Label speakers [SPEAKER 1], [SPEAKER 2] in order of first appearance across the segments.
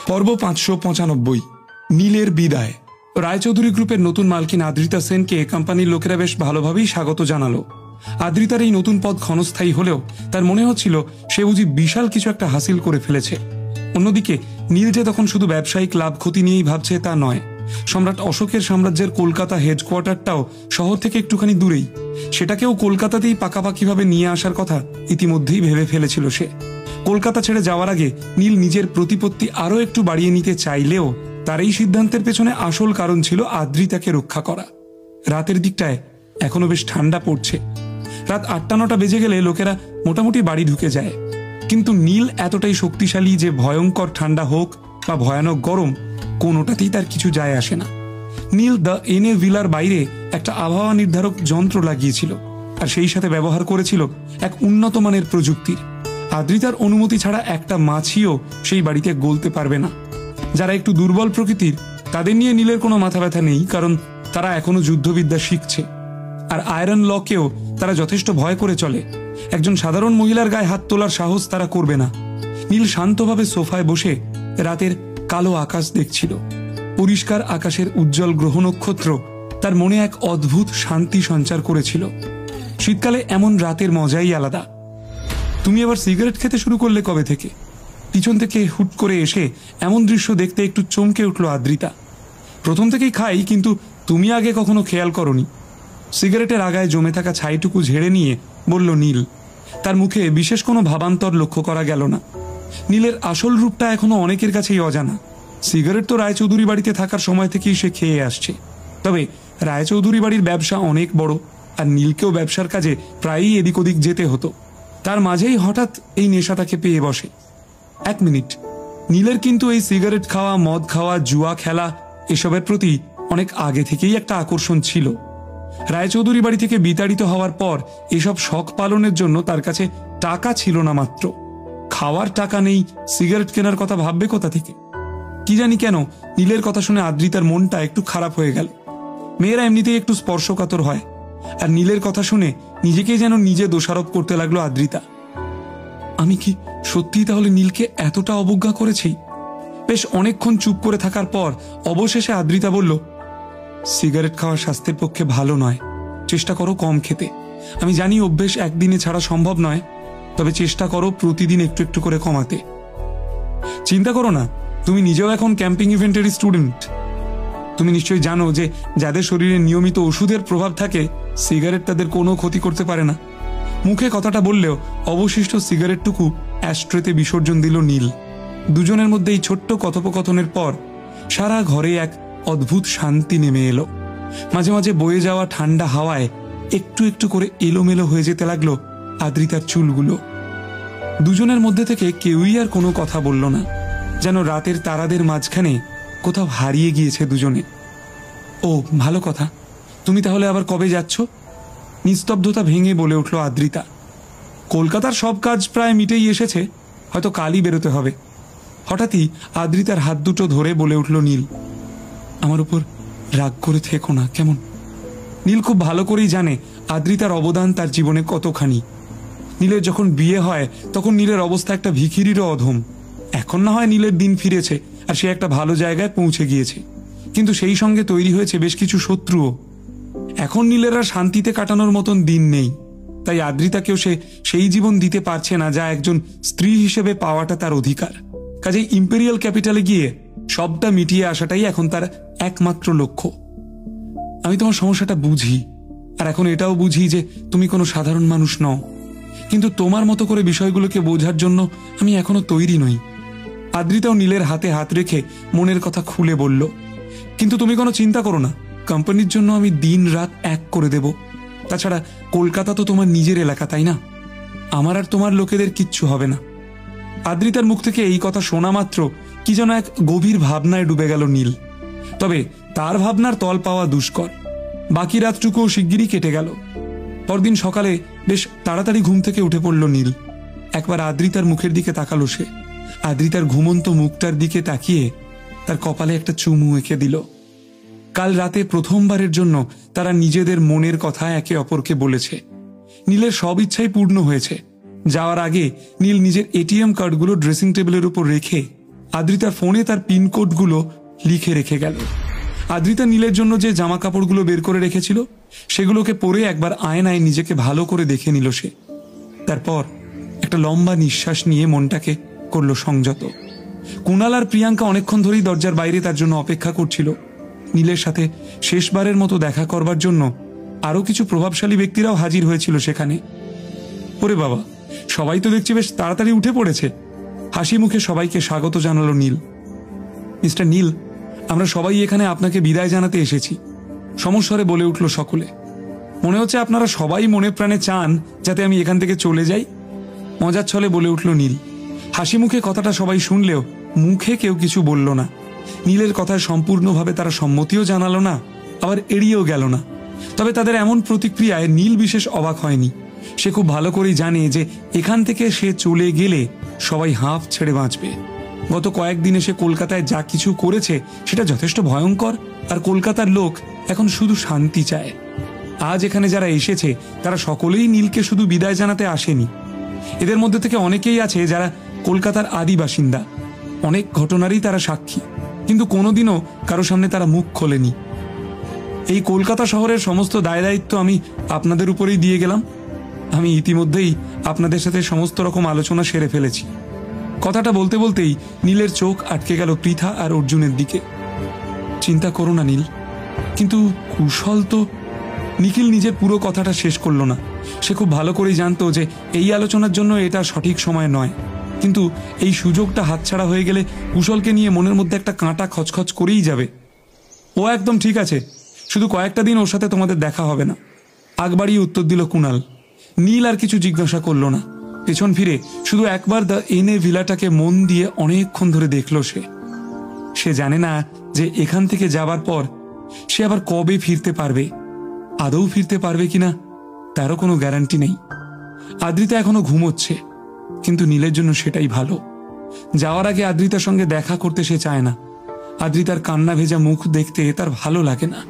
[SPEAKER 1] পর্ব 595 নীলের বিদায়। রায়চৌধুরী গ্রুপের নতুন মালকিন আদ্রিতা সেনকে কোম্পানির লোকেরা বেশ ভালোভাবেই স্বাগত জানালো। আদ্রিতার এই নতুন পদ ক্ষণস্থায়ী হলেও তার মনে হচ্ছিল সে বুঝি বিশাল কিছু একটা হাসিল করে ফেলেছে। অন্যদিকে নীল যে তখন শুধু ব্যবসায়িক লাভ ক্ষতি নিয়েই ভাবছে তা নয়, সম্রাট অশোকের সাম্রাজ্যের কলকাতা হেডকোয়ার্টারটাও শহর থেকে একটুখানি দূরেই, সেটাকেও কলকাতাতেই পাকাপাকিভাবে নিয়ে আসার কথা ইতিমধ্যেই ভেবে ফেলেছিল সে। কলকাতা ছেড়ে যাওয়ার আগে নীল নিজের প্রতিপত্তি আরও একটু বাড়িয়ে নিতে চাইলেও তার এই সিদ্ধান্তের পেছনে আসল কারণ ছিল আদ্রিতাকে রক্ষা করা। রাতের দিকটায় এখনো বেশ ঠান্ডা পড়ছে। রাত 8-9টা বেজে গেলে লোকেরা মোটামুটি বাড়ি ঢুকে যায়, কিন্তু নীল এতটাই শক্তিশালী যে ভয়ঙ্কর ঠান্ডা হোক বা ভয়ানক গরম, কোনোটাতেই তার কিছু যায় আসে না। নীল দ্য এনএ ভিলার বাইরে একটা আবহাওয়া নির্ধারক যন্ত্র লাগিয়েছিল, আর সেই সাথে ব্যবহার করেছিল এক উন্নত মানের প্রযুক্তির। আদ্রিতার অনুমতি ছাড়া একটা মাছিও সেই বাড়িতে গলতে পারবে না। যারা একটু দুর্বল প্রকৃতির তাদের নিয়ে নীলের কোনো মাথা ব্যথা নেই, কারণ তারা এখনো যুদ্ধবিদ্যা শিখছে। আর আয়রন লকেও তারা যথেষ্ট ভয় করে চলে। একজন সাধারণ মহিলার গায়ে হাত তোলার সাহস তারা করবে না। নীল শান্তভাবে সোফায় বসে রাতের কালো আকাশ দেখছিল। পরিষ্কার আকাশের উজ্জ্বল গ্রহ নক্ষত্র তার মনে এক অদ্ভুত শান্তি সঞ্চার করেছিল। শীতকালে এমন রাতের মজাই আলাদা। তুমি আবার সিগারেট খেতে শুরু করলে কবে থেকে? পিছন থেকে হুট করে এসে এমন দৃশ্য দেখতে একটু চমকে উঠল আদ্রিতা। প্রথম থেকেই খাই, কিন্তু তুমি আগে কখনো খেয়াল করনি। সিগারেটের আগায় জমে থাকা ছাইটুকু ঝেড়ে নিয়ে বলল নীল। তার মুখে বিশেষ কোনো ভাবান্তর লক্ষ্য করা গেল না। নীলের আসল রূপটা এখনো অনেকের কাছেই অজানা। সিগারেট তো রায়চৌধুরী বাড়িতে থাকার সময় থেকেই সে খেয়ে আসছে। তবে রায়চৌধুরী বাড়ির ব্যবসা অনেক বড়, আর নীলকেও ব্যবসার কাজে প্রায়ই এদিক ওদিক যেতে হতো। তার মাঝেই হঠাৎ এই নেশা তাকে পেয়ে বসে। 1 মিনিট, নীলের কিন্তু এই সিগারেট খাওয়া, মদ খাওয়া, জুয়া খেলা এসবের প্রতি অনেক আগে থেকেই একটা আকর্ষণ ছিল। রায়চৌধুরী বাড়ি থেকে বিতাড়িত হওয়ার পর এসব শখ পালনের জন্য তার কাছে টাকা ছিল না। মাত্র খাওয়ার টাকা নেই, সিগারেট কেনার কথা ভাববে কোথা থেকে? কি জানি কেন নীলের কথা শুনে আদ্রিতার মনটা একটু খারাপ হয়ে গেল। মেয়েরা এমনিতেই একটু স্পর্শকাতর হয়, আর নীলের কথা শুনে নিজেকেই যেন নিজে দোষারোপ করতে লাগলো আদ্রিতা। আমি কি সত্যিই তাহলে নীলকে এতটা অবজ্ঞা করেছি? বেশ অনেকক্ষণ চুপ করে থাকার পর অবশেষে আদ্রিতা বলল, সিগারেট খাওয়া স্বাস্থ্যের পক্ষে ভালো নয়, চেষ্টা করো কম খেতে। আমি জানি অভ্যেস একদিনে ছাড়া সম্ভব নয়, তবে চেষ্টা করো প্রতিদিন একটু একটু করে কমাতে। চিন্তা করো না, তুমি নিজেও এখন ক্যাম্পিং ইভেন্টের স্টুডেন্ট। তুমি নিশ্চয়ই জানো যে যাদের শরীরে নিয়মিত ওষুধের প্রভাব থাকে, সিগারেট তাদের কোনো ক্ষতি করতে পারে না। মুখে কথাটা বললেও অবশিষ্ট সিগারেটটুকু অ্যাশট্রেতে বিসর্জন দিল নীল। দুজনের মধ্যে এই ছোট্ট কথোপকথনের পর সারা ঘরে এক অদ্ভুত শান্তি নেমে এলো। মাঝে মাঝে বয়ে যাওয়া ঠান্ডা হাওয়ায় একটু একটু করে এলোমেলো হয়ে যেতে লাগলো আদ্রিতার চুলগুলো। দুজনের মধ্যে থেকে কেউই আর কোনো কথা বলল না, যেন রাতের তারাদের মাঝখানে কোথাও হারিয়ে গিয়েছে দুজনে। ও ভালো কথা, তুমি তাহলে আবার কবে যাচ্ছ? নিস্তব্ধতা ভেঙে বলে উঠল আদ্রিতা। কলকাতার সব কাজ প্রায় মিটেই এসেছে, হয়তো কালই বেরোতে হবে। হঠাৎই আদ্রিতার হাত দুটো ধরে বলে উঠল নীল, আমার উপর রাগ করে থেকো না কেমন? নীল খুব ভালো করেই জানে আদ্রিতার অবদান তার জীবনে কতখানি। নীলের যখন বিয়ে হয় তখন নীলের অবস্থা একটা ভিখিরিরও অধম। এখন না হয় নীলের দিন ফিরেছে আর সে একটা ভালো জায়গায় পৌঁছে গিয়েছে, কিন্তু সেই সঙ্গে তৈরি হয়েছে বেশ কিছু শত্রুও। এখন নীলের আর শান্তিতে কাটানোর মতন দিন নেই, তাই আদ্রিতাকেও সে সেই জীবন দিতে পারছে না যা একজন স্ত্রী হিসেবে পাওয়াটা তার অধিকার। কাজেই ইম্পেরিয়াল ক্যাপিটালে গিয়ে সবটা মিটিয়ে আসাটাই এখন তার একমাত্র লক্ষ্য। আমি তোমার সমস্যাটা বুঝি, আর এখন এটাও বুঝি যে তুমি কোনো সাধারণ মানুষ নও, কিন্তু তোমার মতো করে বিষয়গুলোকে বোঝার জন্য আমি এখনো তৈরি নই। আদ্রিতাও নীলের হাতে হাত রেখে মনের কথা খুলে বলল, কিন্তু তুমি কোনো চিন্তা করো না, কোম্পানির জন্য আমি দিন রাত এক করে দেব। তাছাড়া কলকাতা তো তোমার নিজের এলাকা, তাই না? আমার আর তোমার লোকেদের কিচ্ছু হবে না। আদ্রিতার মুখ থেকে এই কথা শোনা মাত্র কি যেন এক গভীর ভাবনায় ডুবে গেল নীল। তবে তার ভাবনার তল পাওয়া দুষ্কর। বাকি রাতটুকুও শিগগিরই কেটে গেল। পরদিন সকালে বেশ তাড়াতাড়ি ঘুম থেকে উঠে পড়ল নীল। একবার আদ্রিতার মুখের দিকে তাকালো সে। আদ্রিতার ঘুমন্ত মুখটার দিকে তাকিয়ে তার কপালে একটা চুমু এঁকে দিল। কাল রাতে প্রথমবারের জন্য তারা নিজেদের মনের কথা একে অপরকে বলেছে। নীলের সব ইচ্ছাই পূর্ণ হয়েছে। যাওয়ার আগে নীল নিজের এটিএম কার্ডগুলো ড্রেসিং টেবিলের উপর রেখে আদ্রিতার ফোনে তার পিনকোডগুলো লিখে রেখে গেল। আদ্রিতা নীলের জন্য যে জামা কাপড়গুলো বের করে রেখেছিল সেগুলোকে পরে একবার আয়নায় নিজেকে ভালো করে দেখে নিল সে। তারপর একটা লম্বা নিঃশ্বাস নিয়ে মনটাকে করলো সংযত। কুণাল আর প্রিয়াঙ্কা অনেকক্ষণ ধরেই দরজার বাইরে তার জন্য অপেক্ষা করছিল। নীলের সাথে শেষবারের মতো দেখা করবার জন্য আরও কিছু প্রভাবশালী ব্যক্তিরাও হাজির হয়েছিল সেখানে। ওরে বাবা, সবাই তো দেখছি বেশ তাড়াতাড়ি উঠে পড়েছে। হাসি মুখে সবাইকে স্বাগত জানালো নীল। মিস্টার নীল, আমরা সবাই এখানে আপনাকে বিদায় জানাতে এসেছি, সমস্বরে বলে উঠল সকলে। মনে হচ্ছে আপনারা সবাই মনে প্রাণে চান যাতে আমি এখান থেকে চলে যাই, মজার ছলে বলে উঠল নীল। হাসি মুখে কথাটা সবাই শুনলেও মুখে কেউ কিছু বলল না। নীলের কথায় সম্পূর্ণভাবে তারা সম্মতিও জানালো না, আবার এড়িয়েও গেল না। তবে তাদের এমন প্রতিক্রিয়ায় নীল বিশেষ অবাক হয়নি। সে খুব ভালো করেই জানে যে এখান থেকে সে চলে গেলে সবাই হাঁফ ছেড়ে বাঁচবে। গত কয়েকদিনে সে কলকাতায় যা কিছু করেছে সেটা যথেষ্ট ভয়ঙ্কর, আর কলকাতার লোক এখন শুধু শান্তি চায়। আজ এখানে যারা এসেছে তারা সকলেই নীলকে শুধু বিদায় জানাতে আসেনি। এদের মধ্যে থেকে অনেকেই আছে যারা কলকাতার আদি বাসিন্দা। অনেক ঘটনারই তারা সাক্ষী, কিন্তু কোনোদিনও কারো সামনে তারা মুখ খোলেনি। এই কলকাতা শহরের সমস্ত দায় দায়িত্ব আমি আপনাদের উপরেই দিয়ে গেলাম। আমি ইতিমধ্যেই আপনাদের সাথে সমস্ত রকম আলোচনা সেরে ফেলেছি। কথাটা বলতে বলতেই নীলের চোখ আটকে গেল পৃথা আর অর্জুনের দিকে। চিন্তা করো না নীল, কিন্তু কুশল তো। নিখিল নিজের পুরো কথাটা শেষ করলো না। সে খুব ভালো করেই জানতো যে এই আলোচনার জন্য এটা সঠিক সময় নয়, কিন্তু এই সুযোগটা হাতছাড়া হয়ে গেলে কুশলকে নিয়ে মনের মধ্যে একটা কাঁটা খচখচ করেই যাবে। ও একদম ঠিক আছে, শুধু কয়েকটা দিন ওর সাথে তোমাদের দেখা হবে না, আগ বাড়িয়ে উত্তর দিল কুণাল। নীল আর কিছু জিজ্ঞাসা করলো না। পেছন ফিরে শুধু একবার দ্য এনে ভিলাটাকে মন দিয়ে অনেকক্ষণ ধরে দেখল সে জানে না যে এখান থেকে যাবার পর সে আবার কবে ফিরতে পারবে, আদৌ ফিরতে পারবে কিনা তারও কোনো গ্যারান্টি নেই। আদ্রিতা এখনো ঘুমোচ্ছে, কিন্তু নীলের জন্য সেটাই ভালো। যাওয়ার আগে আদ্রিতার সঙ্গে দেখা করতে সে চায় না। আদ্রিতার কান্না ভেজা মুখ দেখতে তার ভালো লাগে না।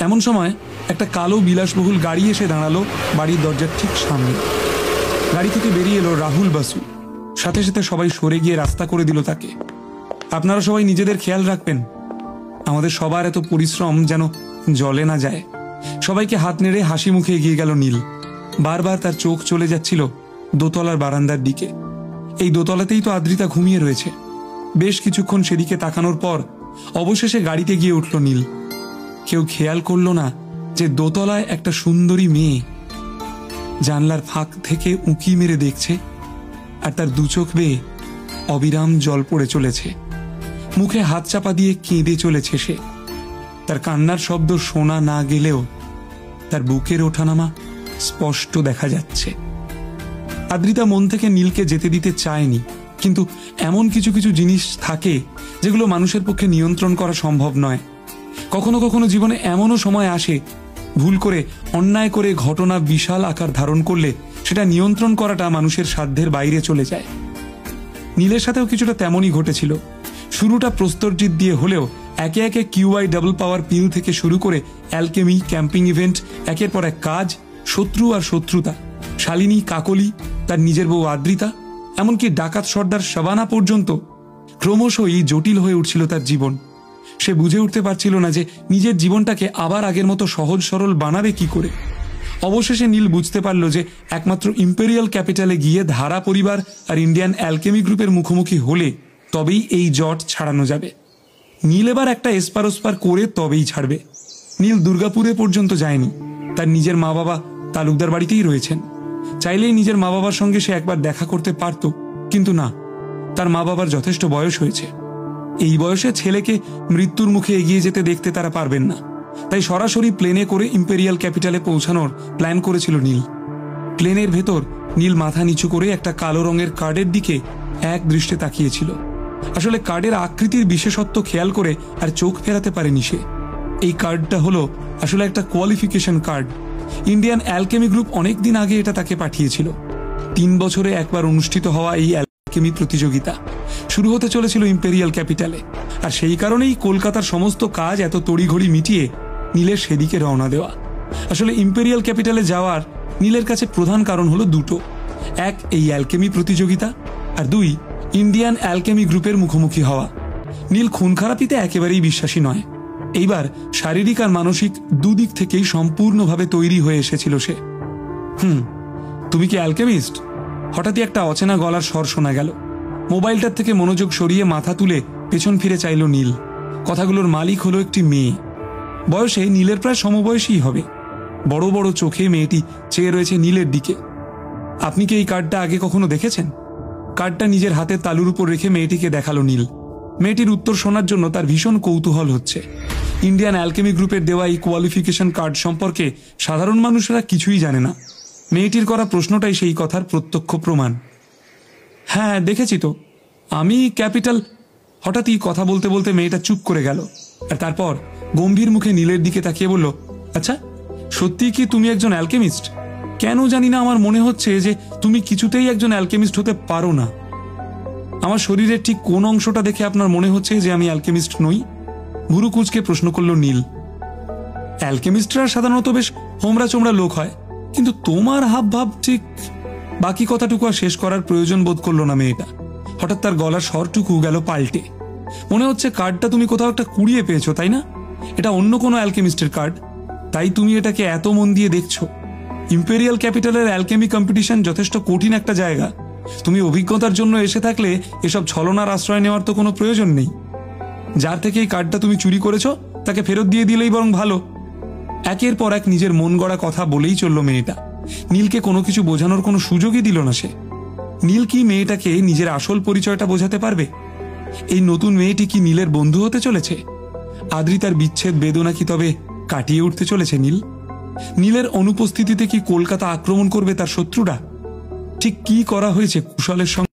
[SPEAKER 1] এমন সময় একটা কালো বিলাসবহুল গাড়ি এসে দাঁড়ালো বাড়ির দরজার ঠিক সামনে। গাড়ি থেকে বেরিয়ে এলো রাহুল বাসু। সাথে সাথে সবাই সরে গিয়ে রাস্তা করে দিল তাকে। আপনারা সবাই নিজেদের খেয়াল রাখবেন, আমাদের সবার এত পরিশ্রম যেন জলে না যায়। সবাইকে হাত নেড়ে হাসি মুখে এগিয়ে গেল নীল। বারবার তার চোখ চলে যাচ্ছিল দোতলার বারান্দার দিকে। এই দোতলাতেই তো আদ্রিতা ঘুমিয়ে রয়েছে। বেশ কিছুক্ষণ সেদিকে তাকানোর পর অবশেষে গাড়িতে গিয়ে উঠল নীল। কেউ খেয়াল করল না যে দোতলায় একটা সুন্দরী মেয়ে জানলার ফাঁক থেকে উঁকি মেরে দেখছে, আর তার দু চোখ বেয়ে অবিরাম জল পড়ে চলেছে। মুখে হাত চাপা দিয়ে কেঁদে চলেছে সে। তার কান্নার শব্দ শোনা না গেলেও তার বুকের ওঠানামা স্পষ্ট দেখা যাচ্ছে। আদ্রিতা মন থেকে নীলকে যেতে দিতে চায়নি, কিন্তু এমন কিছু কিছু জিনিস থাকে যেগুলো মানুষের পক্ষে নিয়ন্ত্রণ করা সম্ভব নয়। কখনো কখনো জীবনে এমনও সময় আসে, ভুল করে অন্যায় করে ঘটনা বিশাল আকার ধারণ করলে সেটা নিয়ন্ত্রণ করাটা মানুষের সাধ্যের বাইরে চলে যায়। নীলের সাথেও কিছুটা তেমনই ঘটেছিল। শুরুটা প্রস্তরজিৎ দিয়ে হলেও একে একে কিউআই ডাবল পাওয়ার পিল থেকে শুরু করে অ্যালকেমি, ক্যাম্পিং ইভেন্ট, একের পর এক কাজ, শত্রু আর শত্রুতা, শালিনী, কাকলি, তার নিজের বউ আদ্রিতা, এমনকি ডাকাত সর্দার শাবানা পর্যন্ত ক্রমশই জটিল হয়ে উঠছিল তার জীবন। সে বুঝে উঠতে পারছিল না যে নিজের জীবনটাকে আবার আগের মতো সহজ সরল বানাবে কি করে। অবশেষে নীল বুঝতে পারল যে একমাত্র ইম্পেরিয়াল ক্যাপিটালে গিয়ে ধারা পরিবার আর ইন্ডিয়ান অ্যালকেমি গ্রুপের মুখোমুখি হলে তবেই এই জট ছাড়ানো যাবে। নীল এবার একটা এসপার ওসপার করে তবেই ছাড়বে। নীল দুর্গাপুরে পর্যন্ত যায়নি। তার নিজের মা বাবা তালুকদার বাড়িতেই রয়েছেন। চাইলেই নিজের মা বাবার সঙ্গে সে একবার দেখা করতে পারত, কিন্তু না, তার মা বাবার যথেষ্ট বয়স হয়েছে। এই বয়সে ছেলেকে মৃত্যুর মুখে এগিয়ে যেতে দেখতে তারা পারবেন না। তাই সরাসরি প্লেনে করে ইম্পেরিয়াল ক্যাপিটালে পৌঁছানোর প্ল্যান করেছিল নীল। প্লেনের ভেতর নীল মাথা নিচু করে একটা কালো রঙের কার্ডের দিকে এক দৃষ্টে তাকিয়েছিল। আসলে কার্ডের আকৃতির বিশেষত্ব খেয়াল করে আর চোখ ফেরাতে পারেনি সে। এই কার্ডটা হলো আসলে একটা qualification card. Indian alchemy group অনেকদিন আগে এটা তাকে পাঠিয়েছিল। 3 বছরে একবার অনুষ্ঠিত হওয়া এই অ্যালকেমি প্রতিযোগিতা শুরু হতে চলেছিল ইম্পেরিয়াল ক্যাপিটালে, আর সেই কারণেই কলকাতার সমস্ত কাজ এত তড়িঘড়ি মিটিয়ে নীলের সেদিকে রওনা দেওয়া। আসলে ইম্পেরিয়াল ক্যাপিটালে যাওয়ার নীলের কাছে প্রধান কারণ হলো দুটো। এক, এই অ্যালকেমি প্রতিযোগিতা, আর দুই, ইন্ডিয়ান অ্যালকেমি গ্রুপের মুখোমুখি হওয়া। নীল খুন খারাপিতে একেবারেই বিশ্বাসী নয়। এইবার শারীরিক আর মানসিক দুদিক থেকেই সম্পূর্ণভাবে তৈরি হয়ে এসেছিল সে। তুমি কি অ্যালকেমিস্ট? হঠাৎই একটা অচেনা গলার স্বর শোনা গেল। মোবাইলটার থেকে মনোযোগ সরিয়ে মাথা তুলে পেছন ফিরে চাইল নীল। কথাগুলোর মালিক হলো একটি মেয়ে। বয়সে নীলের প্রায় সমবয়সী হবে। বড় বড় চোখে মেয়েটি চেয়ে রয়েছে নীলের দিকে। আপনি কি এই কার্ডটা আগে কখনো দেখেছেন? কার্ডটা নিজের হাতের তালুর উপর রেখে মেয়েটিকে দেখালো নীল। মেয়েটির উত্তর শোনার জন্য তার ভীষণ কৌতূহল হচ্ছে। ইন্ডিয়ান অ্যালকেমি গ্রুপের দেওয়া এই কোয়ালিফিকেশন কার্ড সম্পর্কে সাধারণ মানুষেরা কিছুই জানে না। মেয়েটির করা প্রশ্নটাই সেই কথার প্রত্যক্ষ প্রমাণ। হ্যাঁ, দেখেছি তো, আমি ক্যাপিটাল। হঠাৎই কথা বলতে বলতে মেয়েটা চুপ করে গেল, আর তারপর গম্ভীর মুখে নীলের দিকে তাকিয়ে বলল, আচ্ছা, সত্যি কি তুমি একজন অ্যালকেমিস্ট? কেন জানি না আমার মনে হচ্ছে যে তুমি কিছুতেই একজন অ্যালকেমিস্ট হতে পারো না। আমার শরীরের ঠিক কোন অংশটা দেখে আপনার মনে হচ্ছে যে আমি অ্যালকেমিস্ট নই? ভুরু কুঁচকে প্রশ্ন করল নীল। অ্যালকেমিস্টরা সাধারণত বেশ হোমরা চোমরা লোক হয়, কিন্তু তোমার হাবভাব ঠিক। বাকি কথাটুকু আর শেষ করার প্রয়োজন বোধ করলো না মেয়েটা। হঠাৎ তার গলার স্বরটুকু গেল পাল্টে। মনে হচ্ছে কার্ডটা তুমি কোথাও একটা কুড়িয়ে পেয়েছো, তাই না? এটা অন্য কোনো অ্যালকেমিস্টের কার্ড, তাই তুমি এটাকে এত মন দিয়ে দেখছো। ইম্পেরিয়াল ক্যাপিটালের অ্যালকেমি কম্পিটিশন যথেষ্ট কঠিন একটা জায়গা। তুমি অভিজ্ঞতার জন্য এসে থাকলে এসব ছলনার আশ্রয় নেওয়ার তো কোনো প্রয়োজন নেই। যার থেকে এই কার্ডটা তুমি চুরি করেছো তাকে ফেরত দিয়ে দিলেই বরং ভালো। একের পর এক নিজের মন গড়া কথা বলেই চলল মেয়েটা। নীলকে কোনো কিছু বোঝানোর কোনো সুযোগই দিল না সে। নীল কি মেয়েটাকে নিজের আসল পরিচয়টা বোঝাতে পারবে? এই নতুন মেয়েটি কি নীলের বন্ধু হতে চলেছে? আদ্রিতার বিচ্ছেদ বেদনা কি তবে কাটিয়ে উঠতে চলেছে নীল? নীলের অনুপস্থিতিতে কি কলকাতা আক্রমণ করবে তার শত্রুরা? ঠিক কি করা হয়েছে কুশলের সঙ্গে?